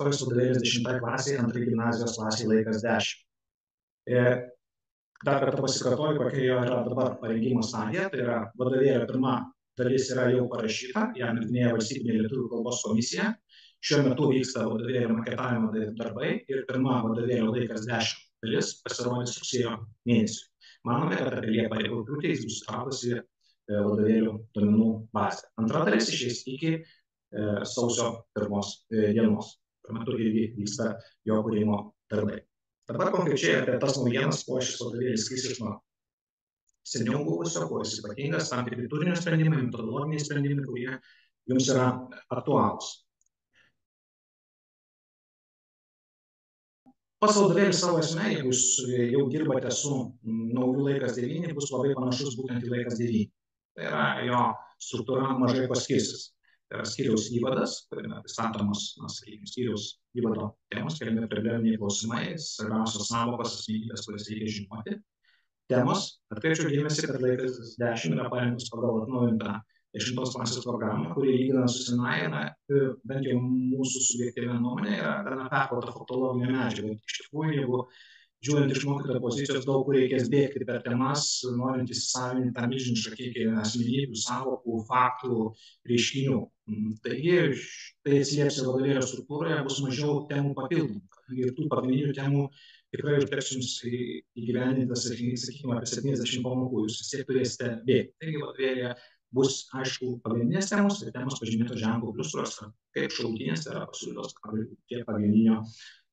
istorijos vadovėlis 10 klasėje, 2 gimnazijos klasėje laikas 10. Dar kartą pasikartoju, kokia jo yra dabar parengimo stadija. Tai yra vadovėlio pirma dalis yra jau parašyta, ją nagrinėja Valstybinė lietuvių kalbos komisija. Šiuo metu vyksta vadovėlio maketavimo darbai ir pirma vadovėlio laikas 10 dalis pasirodys rugsėjo mėnesį. Manome, kad apie Liepą ir rugpjūtį jis bus įtrauktas į vadovėlių duomenų bazę. Antra dalis išeis iki sausio 1 dienos. Tuo metu irgi vyksta jo kūrimo darbai. Dabar konkrečiai apie tas naujienas, kuo šis vadovėlis skirsis nuo seniau buvusio, kuo jis ypatingas, tam tikri turinio sprendimai, metodologiniai sprendimai, kurie jums yra aktualūs. Pats vadovėlis savo esmė, jeigu jūs jau dirbate su naujų laikas 9, bus labai panašus būtent į laikas 9. Tai yra jo struktūra mažai kuo skirsis. Tai yra skyriaus įvadas, kuriame pristatomas, sakykime, skyriaus įvado temos, keliami probleminiai klausimai, svarbiausios sąvokos, asmenybės, kurias reikia žinoti. Temos, atkreipčiau dėmesį, kad laikas 10 yra parengtas pagal atnaujintą 10 klasės programą, kuri lyginant su senąja, bent jau mūsų subjektyvia nuomonė, yra gana perkrauta faktologinė medžiaga. Iš tikrųjų, jeigu žiūrint iš mokytojo pozicijos, daug kur reikės bėgti per temas, norint įsisavinti tą milžinišką kiekį asmenybių, sąvokų, faktų, reiškinių. Taigi, tai atsilieps vadovėlio struktūroje, bus mažiau temų papildomų. Ir tų pagrindinių temų tikrai užteks jums įgyvendinti, sakykime, apie 70 pamokų, jūs vis tiek turėsite bėgti. Taigi, vadovėlėje bus, aišku, pagrindinės temos ir temos pažymėtos ženklų plius, kaip šalutinės, tai yra pasiūlytos prie pagrindinio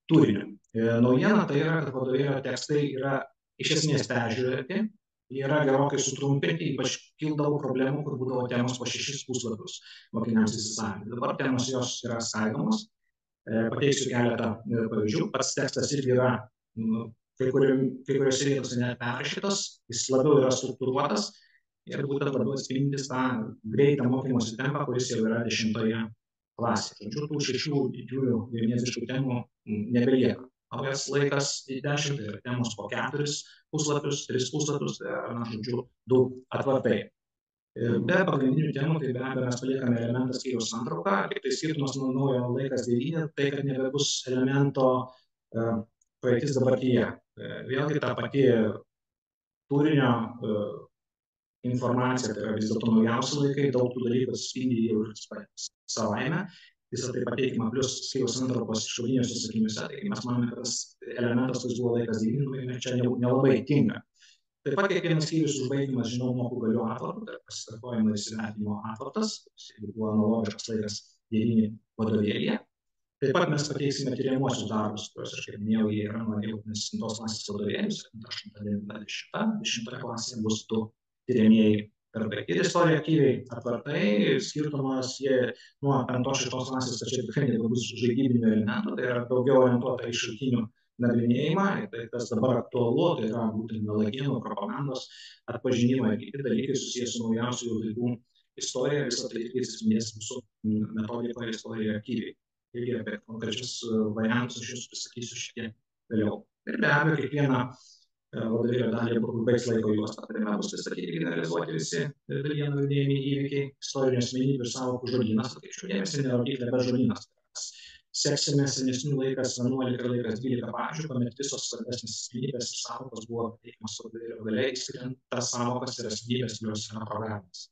turinio. Naujiena tai yra, kad vadovėlio tekstai yra iš esmės peržiūrėti, jie yra gerokai sutrumpinti, ypač kildavo problemų, kur būdavo temos po 6 puslapius mokiniams įsisavinti. Dabar temos jos yra skaidomos. Pateiksiu keletą pavyzdžių. Pats tekstas irgi yra kai kuriuose vietose net perrašytas, jis labiau yra struktūruotas ir būtent labiau atspindintis tą greitą mokymosi tempą, kuris jau yra 10 klasėje. Žodžiu, tų 6 didžiųjų vilnieziškų temų nebelieka. Naujas laikas 10, tai yra temos po 4 puslapius, 3 puslapius, tai yra, žodžiu, 2 atvartai. Be pagrindinių temų, tai be abejo mes paliekame elementą skyriaus santrauką, tik tai skirtumas nuo naujo laikas 9, tai kad nebebus elemento praeitis dabartyje. Vėlgi ta pati turinio informacija, tai yra vis dėlto naujausi laikai, daug tų dalykų atspindi jau savaime, visą tai pateikima plus skyriaus santraukos išvadiniuose sakiniuose, tai mes manome, kad tas elementas, kuris buvo laikas 9, čia nelabai tinka. Taip pat kiekvienas skyrius užbaigimas, žinau, mokų galių atvartų, tai pasikartojimo ir įsivertinimo atvartas, jeigu buvo analogiškas laikas 9 vadovėlyje. Taip pat mes pateiksime tyriamuosius darbus, kuriuos aš kaip minėjau, jie yra nuo 7 klasės vadovėlius, 8, 9, 10, 10 klasėje bus 2 tyriamieji darbai. Ir istorija aktyviai atvartai, skirtumas jie nuo 5-6 klasės, tačiau tikrai nebus žaidybinių elementų, tai yra daugiau orientuota į šaltinių nagrinėjimą, tai kas dabar aktualu, tai yra būtent melagienų, propagandos atpažinimą ir kiti dalykai susijęs su naujausių laikų istorija, visą tai irgi atsispindės mūsų metodikoje istorija aktyviai. Irgi apie konkrečius variantus aš jums prisakysiu šiek tiek vėliau. Ir be abejo, kiekvieną vadovėlio dalį baigs laiko juostą, tai bus pristatyti ir realizuoti visi dalyje nagrinėjami įvykiai, istorinių asmenybių ir sąvokų žodynas, tačiau dėmesį nerodyklė be žodynas. Seksime senesnių laikas 11 ir laikas 12 pavyzdžių, kuomet visos svarbesnės asmenybės ir sąvokos buvo pateikiamos vadovėlio gale, išskiriant tas sąvokas ir asmenybės, kurios yra programinės.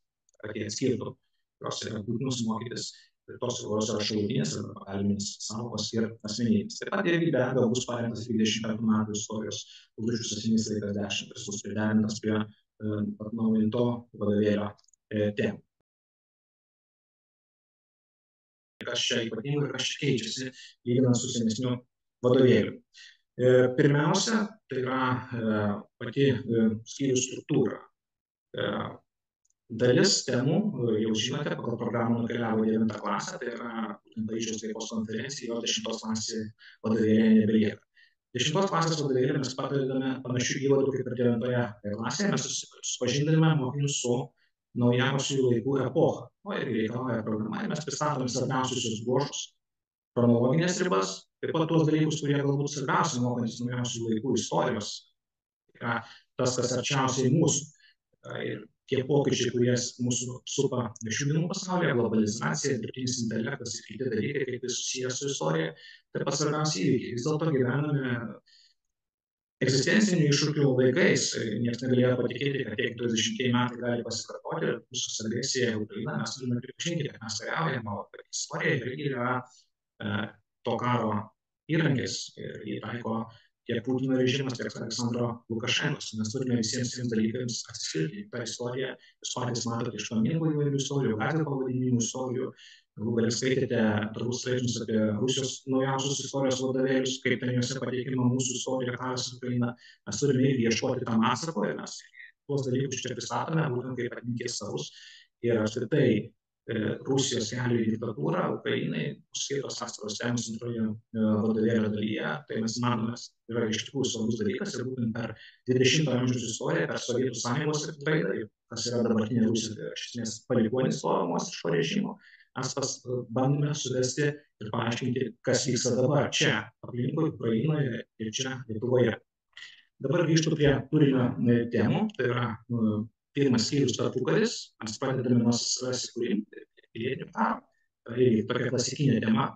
Kad jie atskirtų, kurios yra būtinus mokytis, ir tos, kurios yra šalutinės arba pagalbinės sąvokos ir asmenybės. Taip pat irgi be abejo bus parengtas 25 metų istorijos užduočių sakinys laikas 10, kuris bus priderintas prie atnaujinto vadovėlio temų. Kas čia ypatingo ir kas čia keičiasi, lyginant su senesniu vadovėliu. Pirmiausia, tai yra pati skyrių struktūra. Dalis temų, jau žinote, pagal programą nukeliavo 9 klasę, tai yra Paryžiaus taikos konferencija, jo 10 klasės vadovėlėje nebelieka. 10 klasės vadovėlėje mes padedame panašių įvadų kaip ir 9 klasėje, mes susipažindame mokinius su naujausių laikų epochą. O ir reikalauja programa, ir mes pristatome svarbiausius jos bruožus, chronologinės ribas, taip pat tuos dalykus, kurie galbūt svarbiausia mokantis naujausių laikų istorijos. Tai yra tas, kas arčiausiai mūsų. Ir tie pokyčiai, kurie mūsų supa šių dienų pasaulyje, globalizacija, dirbtinis intelektas ir kiti dalykai, kaip tai susijęs su istorija, tai pats svarbiausias įvykiai. Vis dėlto gyvename egzistencinių iššūkių laikais. Niekas negalėjo patikėti, kad tie 40 metai gali pasikartoti ir Rusijos agresija į Ukrainą. Mes turime pripažinti, kad mes kariaujame, o istorija irgi yra to karo įrankis ir jį taiko tiek Putino režimas, tiek Aleksandro Lukašenkos. Mes turime visiems dalykams atsiskirti. Ta istorija, jūs patys matote iš paminklų įvairių istorijų, gatvių pavadinimų istorijų, galų gale skaitėte turbūt straipsnius apie Rusijos naujausius istorijos vadovėlius, kaip ten juose pateikiama mūsų istorija, karas Ukraina. Mes turime irgi ieškoti tam atsako ir mes tuos dalykus čia pristatome, būtent kaip atminties savus. Ir apskritai Rusijos kelių į diktatūrą Ukrainai skirtos atskiros temos antroje vadovėlio dalyje. Tai mes manome, yra iš tikrųjų svarbus dalykas ir būtent per 20-ojo amžiaus istoriją, per Sovietų sąjungos raidą, kas yra dabartinė Rusija, tai iš esmės palikuonis to Moskviško režimo, mes bandome suvesti ir paaiškinti, kas vyksta dabar čia, aplinkui Ukrainoje ir čia Lietuvoje. Dabar grįžtu prie turinio temų, tai yra pirmas skyrius tarpukaris, mes pradedame nuo SSRS įkūrimo, pilietinio karo, tai tokia klasikinė tema.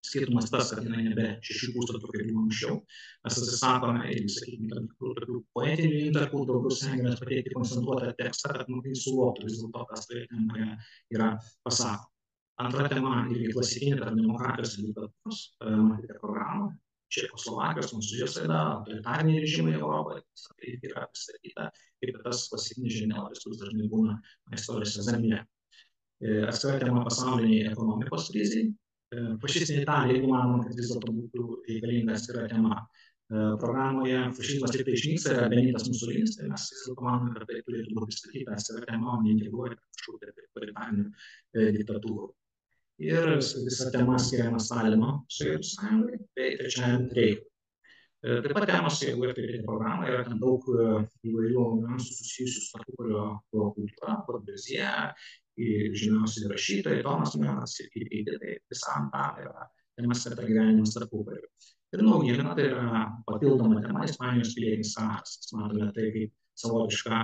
Skirtumas tas, kad jinai nebe 6 puslapių, kaip buvo anksčiau. Mes atsisakome ir, sakykime, tam tikrų tokių poetinių intarpų, daugiau stengiamės pateikti koncentruotą tekstą, kad mokiniai suvoktų vis dėlto, kas toje temoje yra pasakoma. Antra tema irgi klasikinė, tarp demokratijos ir diktatūros, matėte programą. Čekoslovakijos, Prancūzijos raida, autoritariniai režimai Europoje, tai yra pristatyta kaip tas klasikinis žemėlapis, kuris dažnai būna istorijos egzamine. Atskira tema pasauliniai ekonomikos kriziai. Fašistinė Italija, jeigu manoma, kad vis dėlto būtų reikalinga atskira tema. Programoje fašizmas tik tai išnyksta, yra Benitas Musolinis, tai mes vis dėlto manome, kad tai turėtų būti pristatyta atskira tema, o neintegruoti kažkokių autoritarinių diktatūrų. Ir visa tema skiriama Stalino Sovietų sąjungai bei Trečiajam Reichui. Taip pat temos, jeigu apie programą, yra ten daug įvairių niuansų susijusių su tarpukario kultūra, Korbuzier, žymiausi rašytojai, Tomas Manas ir kiti, tai visam tam yra temas apie gyvenimas tarpukariu. Ir naujiena, tai yra papildoma tema Ispanijos pilietinis karas. Matome tai kaip savotišką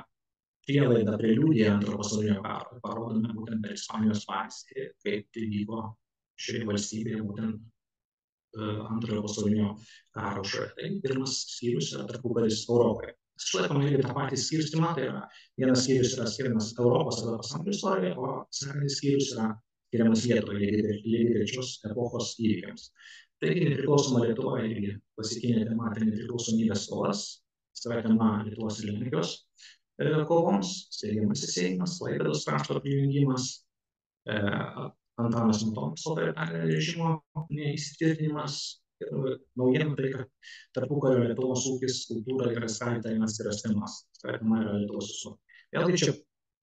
prielaidą preliudiją Antrojo pasaulinio karo. Parodome būtent per Ispanijos pavyzdį, kaip tai vyko šioje valstybėje būtent Antrojo pasaulinio karo šalia. Tai pirmas skyrius yra tarpukaris Europoje. Išlaikome irgi tą patį skirstimą, tai yra vienas skyrius yra skiriamas Europos arba pasaulio istorijai, o sekantis skyrius yra skiriamas Lietuvai, lygiai trečios epochos įvykiams. Taigi nepriklausoma Lietuva irgi klasikinė tema, tai nepriklausomybės kovas, atskira tema Lietuvos ir Lenkijos kovoms, steigiamasis Seimas, Klaipėdos krašto prijungimas, Antanas Smetonos autoritarinio režimo neįsitvirtinimas ir naujiena tai, kad tarpukario Lietuvos ūkis, kultūra yra skaidyta į atskiras temas. Tema yra Lietuvos visuomenė. Vėlgi čia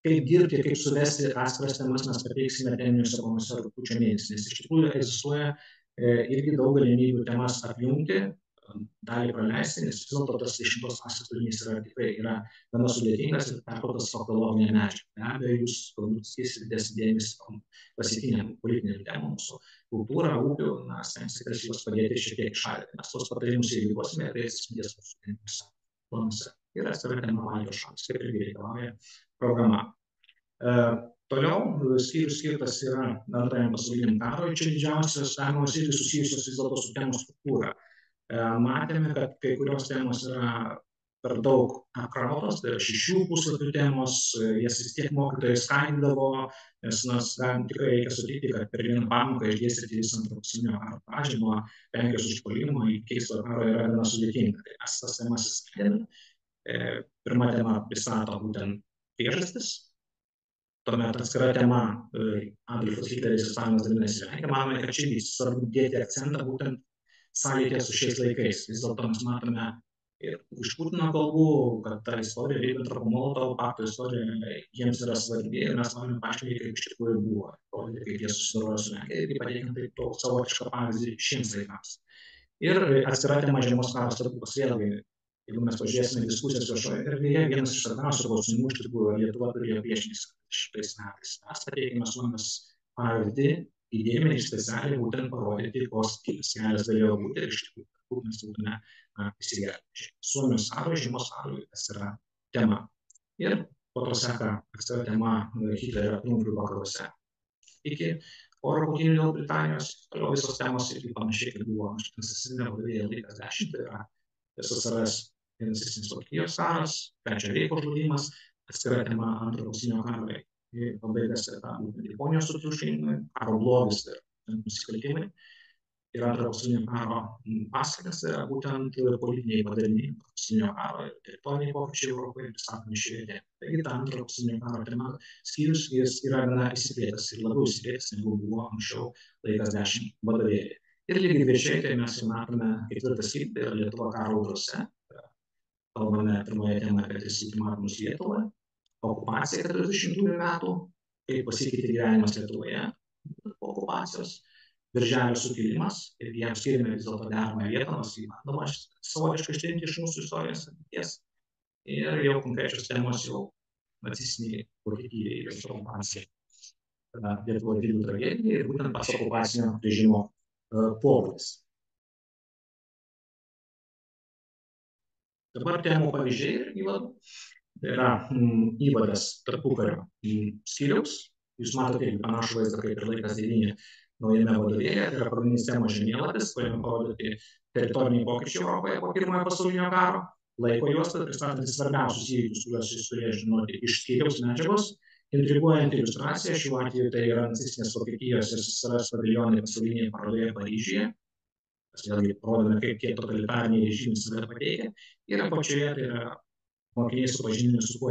kaip dirbti, kaip suvesti atskiras temas mes pateiksime teminiuose planuose rugpjūčio mėnesį, nes iš tikrųjų egzistuoja irgi daug galimybių temas apjungti, dalį praleisti, nes vis dėlto tas 10 klasės turinys yra tikrai gana sudėtingas ir perkrautas faktologinė medžiaga. Be abejo, jūs galbūt skirsite didesnį dėmesį klasikiniam politiniam temam, mūsų kultūrą, ūkių, stengsitės juos padėti šiek tiek šalinti. Mes tos patarimus įvykuosime ir tai atsispindės mūsų planuose. Ir atskira tema Baltijos šalys, kaip irgi reikalauja programa. Toliau skyrius skirtas yra Antrajam pasauliniam karui. Čia didžiausios temos irgi susijusios vis dėlto su temų struktūra. Matėme, kad kai kurios temos yra per daug apkrautos, tai yra 6 puslapių temos, jas vis tiek mokytojai skaidydavo, nes tikrai reikia sutikti, kad per vieną pamoką išdėstyti visą Antrojo pasaulinio karo pradžią nuo Lenkijos užpuolimo iki Keisto karo yra gana sudėtinga. Tai mes tas temas skaidėme. Pirma tema pristato būtent priežastis. Tuomet atskira tema Adolfas Hitleris ir Stalinas dalinasi Lenkiją. Manome, kad čia svarbu dėti akcentą būtent sąlytė su šiais laikais. Vis dėlto mes matome ir iš Putino kalbų, kad ta istorija, Ribbentropo-Molotovo pakto istorija, jiems yra svarbi ir mes norime paaiškinti, kaip iš tikrųjų buvo, rodyti, kaip jie susidorojo su Lenkija ir pateikiant taip savotišką pavyzdį šiems laikams. Ir atskira tema žiemos karo statutas, vėlgi, jeigu mes pažiūrėsime diskusijas viešoje erdvėje, vienas iš svarbiausių klausimų iš tikrųjų Lietuva turėjo priešintis šitais metais. Mes pateikėme Suomijos pavyzdį, įdėmė ir specialiai būtent parodyti, koks kelias galėjo būti ir iš tikrųjų, kur mes būtume įsigelbėti. Suomijos karo, žiemos karo, tas yra tema. Ir po to seka atskira tema Hitlerio triumfui vakaruose iki oro kautynių dėl Britanijos, toliau visos temos irgi panašiai, kaip buvo nacistinė vadovėlė laikas 10, tai yra SSRS ir nacistinės Vokietijos karas, Trečiojo reicho žlugimas, atskira tema Antrojo pasaulinio karo pabaigas yra būtent Japonijos sutriuškinimai, karo blogis ir nusikaltimai. Ir Antrojo pasaulinio karo pasekmės yra būtent politiniai padariniai pasaulinio karo ir teritoriniai pokyčiai Europoje pristatomi šioje temoje. Taigi ta Antrojo pasaulinio karo tema skyrius jis yra gana išsiplėtęs ir labiau išsiplėtęs negu buvo anksčiau laikas 10 vadovėlį. Ir lygiai grečiai tai mes jau matome ketvirtą skyrių, tai yra Lietuva karo audrose. Kalbame pirmoje temoje apie 3 ultimatumus Lietuvai, okupacija 40 metų, kaip pasikeitė gyvenimas Lietuvoje po okupacijos, Birželio sukilimas, ir jam skirime vis dėlto deramą vietą, nors įmanoma savotiškai ištirti iš mūsų istorijos atminties. Ir jau konkrečios temos jau nacistiniai Vokietijai ir jos okupacija. Lietuvoje didžiulė tragedija ir būtent pats okupacinio režimo pobūdis. Dabar temų pavyzdžiai ir įvadų. Tai yra įvadas tarpukario skyriaus. Jūs matote irgi panašų vaizdą kaip ir laikas 9 naujame vadovėlyje. Tai yra pagrindinis temos žemėlapis, kuriame parodyti teritoriniai pokyčiai Europoje po pirmojo pasaulinio karo. Laiko juosta pristatantis svarbiausius įvykius, kuriuos jūs turėjo žinoti iš skyriaus medžiagos. Intriguojanti iliustracija, šiuo atveju tai yra nacistinės Vokietijos ir SSRS paviljonai pasaulinėje parodoje Paryžiuje. Mes vėlgi rodome, kaip tie totalitariniai režimai save pateikia. Ir apačioje tai yra mokiniai supažindinami su kuo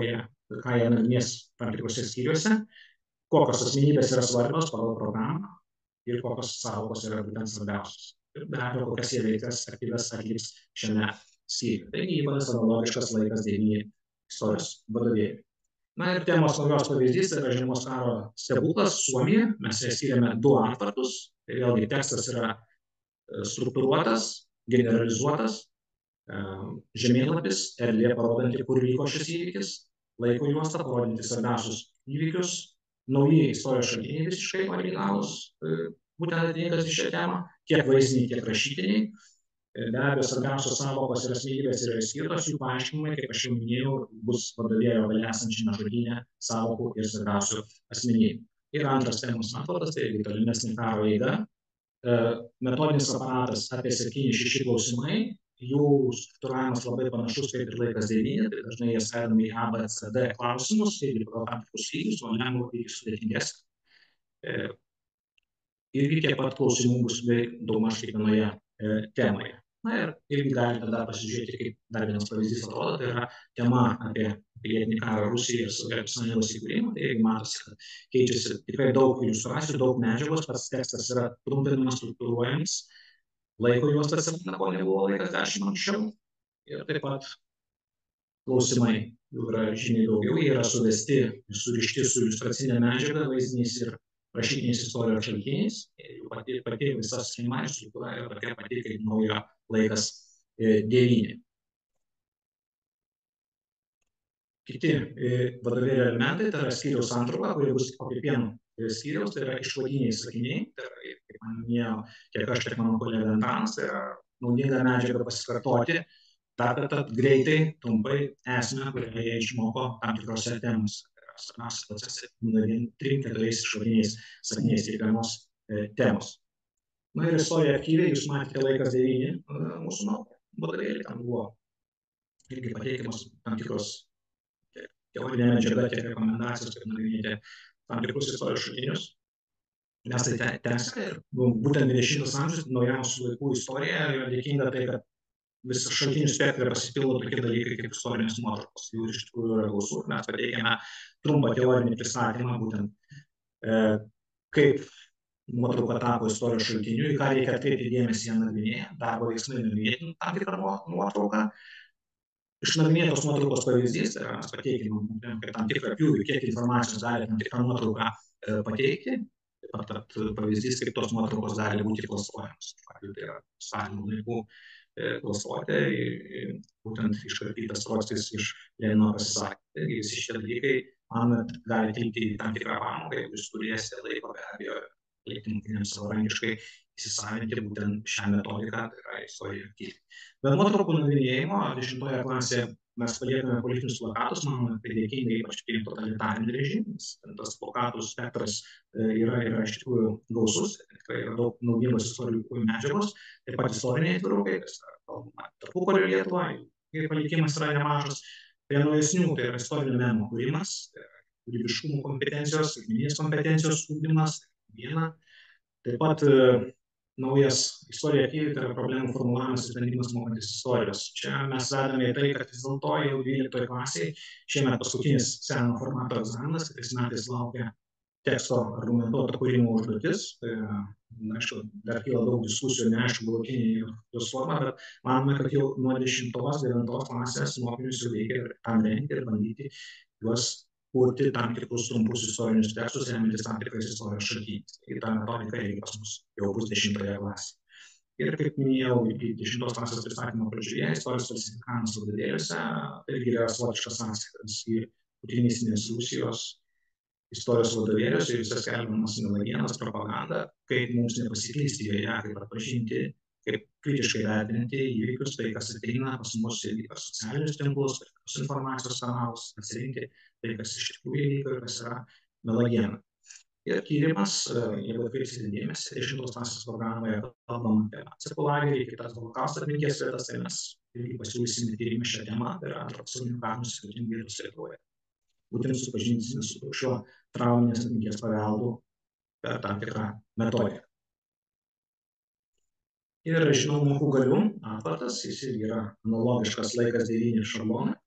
ką jie nagrinės tam tikrose skyriuose, kokios asmenybės yra svarbios pagal programą ir kokios sąvokos yra būtent svarbiausios. Ir be abejo, kokias jie veikas aktyvias atliks šiame skyriuje. Taigi įvadas analogiškas laikas 9 istorijos vadovėliai. Na ir temos naujos pavyzdys yra žiemos karo stebuklas Suomija. Mes ją skiriame 2 atvartus. Tai vėlgi tekstas yra struktūruotas, generalizuotas. Žemėlapis, erdvė parodanti, kur vyko šis įvykis, laiko juosta parodinti svarbiausius įvykius, nauji istorijos šaltiniai visiškai originalūs, būtent atitinkas į šią temą, tiek vaizdiniai, tiek rašytiniai. Be abejo, svarbiausios sąvokos ir asmenybės yra skirtos, jų paaiškinimai, kaip aš jau minėjau, bus vadovėlio gale esančiame žodyne sąvokų ir svarbiausių asmenybių. Ir antras temos atvadas, tai irgi tolimesnė karo eiga. Metodinis aparatas apie 7-6 klausimai. Jų struktūravimas labai panašus kaip ir laikas 9, tai dažnai jie skaidami į A, B, C, D klausimus, tai pagal tam tikrus lygius, o lengvo iki sudėtingesnė. Irgi tiek pat klausimų bus daugmaž kiekvienoje temoje. Na ir irgi galite dar pasižiūrėti, kaip dar vienas pavyzdys atrodo, tai yra tema apie pilietinį karą Rusijoje ir Sovietų Sąjungos įkūrimą, tai irgi matosi, kad keičiasi tikrai daug iliustracijų, daug medžiagos, pats tekstas yra trumpinamas, struktūruojamas. Laiko juostas ko nebuvo laikas 10 anksčiau. Ir taip pat klausimai jų yra žymiai daugiau, jie yra suvesti ir surišti su iliustracinė medžiaga, vaizdiniais ir rašytiniais istorijos šaltiniais. Ir pati visa schema ir struktūra yra tokia pati kaip naujo laikas 9. Kiti vadovėlio elementai, tai yra skyriaus santrauka, kuri bus po kiekvieno skyriaus, tai yra išvadiniai sakiniai, tai yra, kaip man minėjo, tiek aš, tiek mano kolega Antanas, tai yra naudinga medžiaga pasikartoti, dar kartą greitai, trumpai esmę, kurią jie išmoko tam tikrose temose. Tai yra svarbiausia procesai 3-4 išvadiniais sakiniais kiekvienos temos. Na ir istorija aktyviai, jūs matėte laikas 9 mūsų vadovėlį, tam buvo irgi pateikiamas tam tikros teorinė medžiaga, tiek rekomendacijos, kaip nagrinėti tam tikrus istorijos šaltinius. Mes tai tęsime ir būtent 20 amžius, naujausių laikų istorija yra dėkinga tai, kad visą šaltinių spektrą pasipildo tokie dalykai kaip istorinės nuotraukos. Jų iš tikrųjų yra gausu. Mes pateikėme trumpą teorinį pristatymą, būtent kaip nuotrauka tapo istorijos šaltiniu, į ką reikia atkreipti dėmesį ją nagrinėjant, darbo veiksmai nagrinėti tam tikrą nuotrauką. Išnagrinėtos nuotraukos pavyzdys, tai mes pateikime tam tikrą pjūvį, kiek informacijos gali tam tikrą nuotrauką pateikti, taip pat pavyzdys, kaip tos nuotraukos gali būti klastojamos. Tai yra Stalino laikų klastotė, būtent iškarpytas procesis iš Lenino pasisakymų. Taigi visi šie dalykai man gali teikti tam tikrą pamoką, jeigu jūs turėsite laiko, be abejo, leisti mokiniams savarankiškai įsisavinti būtent šią metodiką, tai yra istoriją aktyviai. Bet nuotraukų nagrinėjimo 10 klasėje mes paliekame politinius plakatus, manome, tai dėkinga ypač tiem totalitariniam režimams. Tas plakatų spektras yra iš tikrųjų gausus, tikrai yra daug naudingos istorijų medžiagos, taip pat istoriniai atvirukai, kas yra kalbama tarpukario Lietuvą, ir palikimas yra nemažas. Prie naujesnių, tai yra istorinio meno kūrimas, kūrybiškumo kompetencijos, skaitmeninės kompetencijos ugdymas, viena. Taip pat naujas istorija aktyviai, tai yra problemų formulavimas ir sprendimas mokantis istorijos. Čia mes vedame į tai, kad vis dėlto jau 12 klasiai, šiemet paskutinis seno formato egzaminas, kitais metais laukia teksto argumentuoto kūrimo užduotis. Aišku, dar kyla daug diskusijų, neaišku, galutinė jos forma, bet manome, kad jau nuo 10-9 klasės mokinius jau reikia tam rengti ir bandyti juos kurti tam tikrus trumpus istorinius tekstus, remiantis tam tikrais istorijos šaltiniais. Ir tą metodiką reikia pas mus jau bus 10 klasėje. Ir kaip minėjau, iki 10 klasės pristatymo pradžioje, istorijos falsifikavimas vadovėliuose, tai irgi yra savotiškas atsakas į putinistinės Rusijos istorijos vadovėliuose, ir visas skelbiamas melagienas, propaganda, kaip mums nepasiklysti joje, kaip atpažinti, kaip kritiškai vertinti įvykius, tai kas ateina pas mus ir per socialinius tinklus, per kitus informacijos kanalus, atsirinkti tai, kas iš tikrųjų įvyko ir kas yra melagiena. Ir tyrimas, jeigu atkreipsite dėmesį, 10 klasės programoje kalbam apie nacių lagerį, kitas holokausto atminties vietas, tai mes irgi pasiūlysime tyrimą šią temą, tai yra Antro pasaulinio karo nusikaltimų vietos Lietuvoje. Būtent supažinsime su šiuo trauminės atminties paveldu per tam tikrą metodiką. Ir žinomų galių atvartas, jis irgi yra analogiškas laikas 9 šablonai.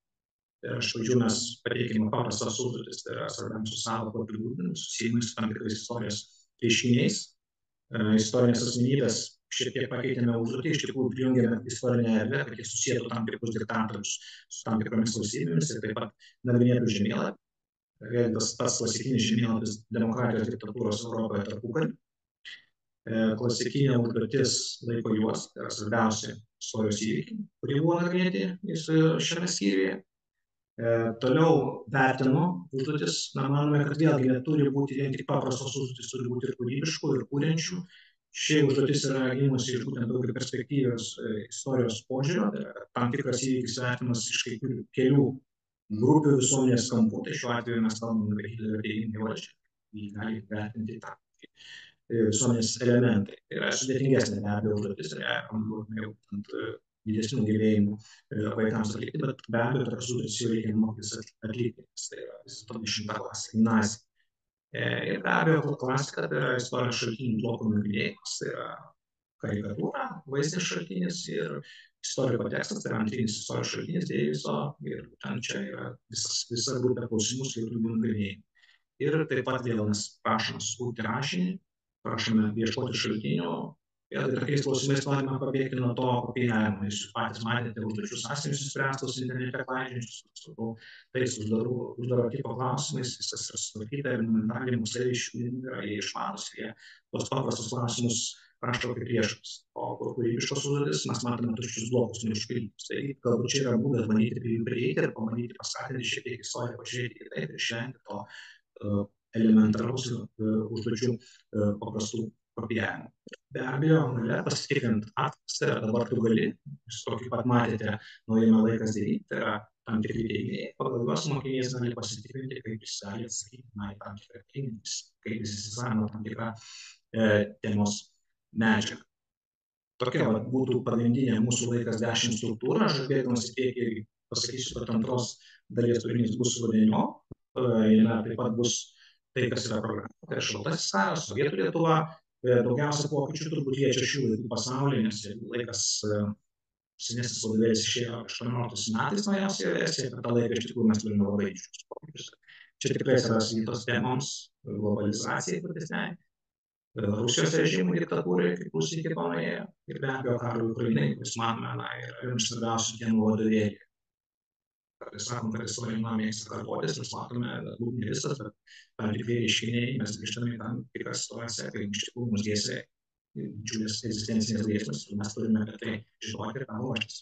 Ir iš pradžių mes pateikime paprastas užduotis, tai yra svarbiausių sąvokų apibūdinimų, susijimai su tam tikrais istorijos reiškiniais. Istorinės asmenybės šiek tiek pakeitėme užduotį, iš tikrųjų prijungėme istorinę erdvę, kad jie susietų tam tikrus diktatorius su tam tikromis valstybėmis ir taip pat nagrinėtų žemėlapį. Tas pats klasikinis žemėlapis demokratijos diktatūros Europoje tarpukariu. Klasikinė užduotis laiko juos, tai yra svarbiausi istorijos įvykiai, kurie buvo nagrinėti šiame skyriuje. Toliau vertinu užduotis, manome, kad vėlgi neturi būti vien tik paprastos užduotis, turi būti ir kūrybiškų, ir kūrenčių. Ši užduotis yra gimusi iš būtent daug perspektyvios istorijos požiūrio, tai yra tam tikras įvykis vertinimas iš kelių grupių visuomenės kampų, tai šiuo atveju mes kalbame apie Hitlerio teiginį valdžią, jį gali vertinti tam visuomenės elementai. Tai yra sudėtingesnė be abejo užduotis, reikia didesnių gebėjimų vaikams atlikti, bet be abejo tokias užduotis jau reikia mokytis atlikti, tai yra vis dėlto 10 klasė gimnazija. Ir be abejo klasika, tai yra istorijos šaltinių blokų nagrinėjimas, tai yra karikatūra, vaizdinis šaltinis ir istoriko tekstas, tai yra antrinis istorijos šaltinis Deiviso, ir ten čia yra visa grupė klausimų skirtų nagrinėjimų. Ir taip pat vėl mes prašome sukurti rašinį, prašome ieškoti šaltinių. Vėlgi tokiais klausimais norime pabėgti nuo to kopijavimo. Jūs patys matėte užduočių sąsiuvinius išspręstus internete klaidžiojančius, tais uždaro tipo klausimais, viskas yra sutvarkyta, elementariai moksleiviai jie išmanūs, jie tos paprastus klausimus rašto kaip priešus. O kūrybiškos užduotis mes matome tuščius blokus neužpildytus. Tai galbūt čia yra būdas bandyti prie jų prieiti ir pabandyti paskatinti šiek tiek istoriją pažiūrėti į tai ir išvengti to elementaraus užduočių paprastų kopijavimo. Be abejo, pasitikrint atvaizdą, tai yra dabar tu gali, jūs tokį pat matėte naujame laikas 9, tai yra tam tikri teiginiai, pagal juos mokinys gali pasitikrinti, kaip jis gali atsakyti į tam tikrą teiginį, kaip jis įsisavino tam tikrą temos medžiagą. Tokia būtų pagrindinė mūsų laikas 10 struktūra. Aš bėgdamas į priekį pasakysiu, kad antros dalies turinys bus rudenio, jame taip pat bus tai, kas yra programa. Tai yra šaltasis karas, Sovietų Lietuva. Daugiausia pokyčių turbūt liečia šių laikų pasaulį, nes laikas senesnis vadovėlis išėjo 18 metais naujausioje versijoje, per tą laiką iš tikrųjų mes turime labai didžiulius pokyčius. Čia tikrai atsiras vietos temoms, globalizacijai platesniai, Rusijos režimų diktatūrai, kaip Rusija iki to nuėjo, ir be abejo karui Ukrainai, kuris manome yra vienas iš svarbiausių temų vadovėlių. Kartais sakom, kad istorija mėgsta kartotis, mes matome, galbūt ne visas, bet tam tikrai reiškiniai, mes grįžtame į tam tikrą situaciją, kai iš tikrųjų mus dėsia didžiulės egzistencinės grėsmės ir mes turime apie tai žinoti ir tam ruoštis.